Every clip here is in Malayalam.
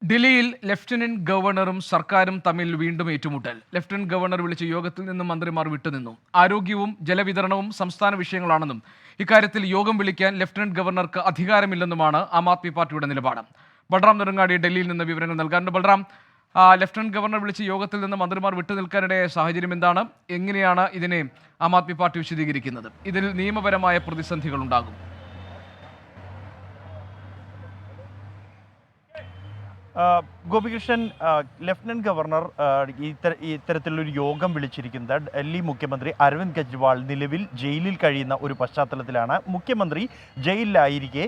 ഡൽഹിയിൽ ലഫ്റ്റനന്റ് ഗവർണറും സർക്കാരും തമ്മിൽ വീണ്ടും ഏറ്റുമുട്ടൽ. ലഫ്റ്റനന്റ് ഗവർണർ വിളിച്ച യോഗത്തിൽ നിന്നും മന്ത്രിമാർ വിട്ടുനിന്നു. ആരോഗ്യവും ജലവിതരണവും സംസ്ഥാന വിഷയങ്ങളാണെന്നും ഇക്കാര്യത്തിൽ യോഗം വിളിക്കാൻ ലഫ്റ്റനന്റ് ഗവർണർക്ക് അധികാരമില്ലെന്നുമാണ് ആം ആദ്മി പാർട്ടിയുടെ നിലപാട്. ബൽറാം നെടുങ്ങാടി ഡൽഹിയിൽ നിന്ന് വിവരങ്ങൾ നൽകാറുണ്ട്. ബൽറാം, ലഫ്റ്റനന്റ് ഗവർണർ വിളിച്ച യോഗത്തിൽ നിന്ന് മന്ത്രിമാർ വിട്ടുനിൽക്കാനിടയായ സാഹചര്യം എന്താണ്? എങ്ങനെയാണ് ഇതിനെ ആം ആദ്മി പാർട്ടി വിശദീകരിക്കുന്നത്? ഇതിൽ നിയമപരമായ പ്രതിസന്ധികൾ ഉണ്ടാകും? ഗോപികൃഷ്ണൻ, ലഫ്റ്റനന്റ് ഗവർണർ ഇത്തരത്തിലൊരു യോഗം വിളിച്ചിരിക്കുന്നത് ഡൽഹി മുഖ്യമന്ത്രി അരവിന്ദ് കെജ്രിവാൾ നിലവിൽ ജയിലിൽ കഴിയുന്ന ഒരു പശ്ചാത്തലത്തിലാണ്. മുഖ്യമന്ത്രി ജയിലിലായിരിക്കെ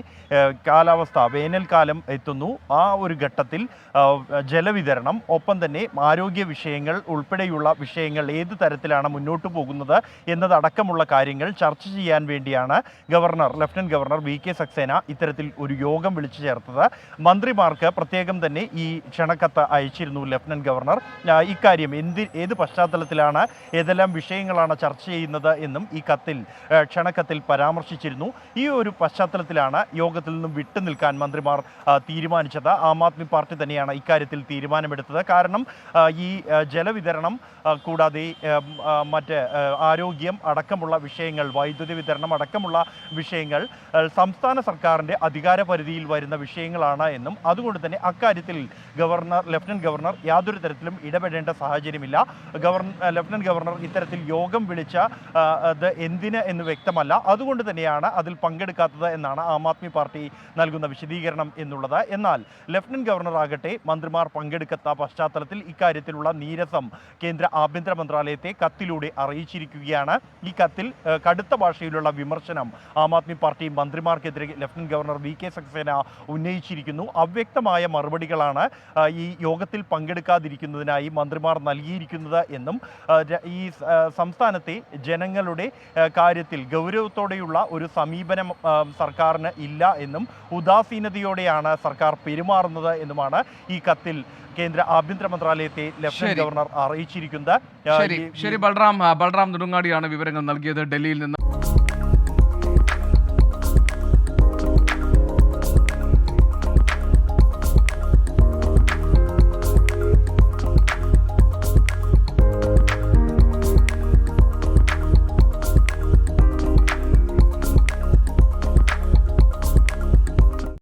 കാലാവസ്ഥ വേനൽക്കാലം എത്തുന്നു. ആ ഒരു ഘട്ടത്തിൽ ജലവിതരണം, ഒപ്പം തന്നെ ആരോഗ്യ വിഷയങ്ങൾ ഉൾപ്പെടെയുള്ള വിഷയങ്ങൾ ഏത് തരത്തിലാണ് മുന്നോട്ട് പോകുന്നത് എന്നതടക്കമുള്ള കാര്യങ്ങൾ ചർച്ച ചെയ്യാൻ വേണ്ടിയാണ് lieutenant governor V K Saxena ഇത്തരത്തിൽ ഒരു യോഗം വിളിച്ചു ചേർത്തത്. മന്ത്രിമാർക്ക് പ്രത്യേകം തന്നെ ഈ ക്ഷണക്കത്ത് അയച്ചിരുന്നു ലഫ്റ്റനന്റ് ഗവർണർ. ഇക്കാര്യം ഏത് പശ്ചാത്തലത്തിലാണ്, ഏതെല്ലാം വിഷയങ്ങളാണ് ചർച്ച ചെയ്യുന്നത് എന്നും ഈ ക്ഷണക്കത്തിൽ പരാമർശിച്ചിരുന്നു. ഈ ഒരു പശ്ചാത്തലത്തിലാണ് യോഗത്തിൽ നിന്നും വിട്ടുനിൽക്കാൻ മന്ത്രിമാർ തീരുമാനിച്ചത്. ആം ആദ്മി പാർട്ടി തന്നെയാണ് ഇക്കാര്യത്തിൽ തീരുമാനമെടുത്തത്. കാരണം ഈ ജലവിതരണം കൂടാതെ മറ്റ് ആരോഗ്യം അടക്കമുള്ള വിഷയങ്ങൾ, വൈദ്യുതി വിതരണം അടക്കമുള്ള വിഷയങ്ങൾ സംസ്ഥാന സർക്കാരിൻ്റെ അധികാര പരിധിയിൽ വരുന്ന വിഷയങ്ങളാണ് എന്നും അതുകൊണ്ട് തന്നെ അക്കാര്യത്തിൽ ലഫ്റ്റനന്റ് ഗവർണർ യാതൊരു തരത്തിലും ഇടപെടേണ്ട സാഹചര്യമില്ല. ലഫ്റ്റനന്റ് ഗവർണർ ഇത്തരത്തിൽ യോഗം വിളിച്ച അത് എന്തിന് എന്ന് വ്യക്തമല്ല. അതുകൊണ്ട് തന്നെയാണ് അതിൽ പങ്കെടുക്കാത്തത് എന്നാണ് ആം ആദ്മി പാർട്ടി നൽകുന്ന വിശദീകരണം എന്നുള്ളത്. എന്നാൽ ലഫ്റ്റനന്റ് ഗവർണർ ആകട്ടെ മന്ത്രിമാർ പങ്കെടുക്കാത്ത പശ്ചാത്തലത്തിൽ ഇക്കാര്യത്തിലുള്ള നീരസം കേന്ദ്ര ആഭ്യന്തര മന്ത്രാലയത്തെ കത്തിലൂടെ അറിയിച്ചിരിക്കുകയാണ്. ഈ കത്തിൽ കടുത്ത ഭാഷയിലുള്ള വിമർശനം ആം ആദ്മി പാർട്ടി മന്ത്രിമാർക്കെതിരെ lieutenant governor V K Saxena ഉന്നയിച്ചിരിക്കുന്നു. അവ്യക്തമായ മറുപടികളാണ് ഈ യോഗത്തിൽ പങ്കെടുക്കാതിരിക്കുന്നതിനായി മന്ത്രിമാർ നൽകിയിരിക്കുന്നത് എന്നും ഈ സംസ്ഥാനത്തെ ജനങ്ങളുടെ കാര്യത്തിൽ ഗൗരവത്തോടെയുള്ള ഒരു സമീപനം സർക്കാരിന് ഇല്ല എന്നും ഉദാസീനതയോടെയാണ് സർക്കാർ പെരുമാറുന്നത് എന്നുമാണ് ഈ കത്തിൽ കേന്ദ്ര ആഭ്യന്തര മന്ത്രാലയത്തെ ലഫ്റ്റനന്റ് ഗവർണർ അറിയിച്ചിരിക്കുന്നത്. ശരി, ബൽറാം നെടുങ്ങാടിയാണ് വിവരങ്ങൾ നൽകിയത് ഡൽഹിയിൽ നിന്ന്.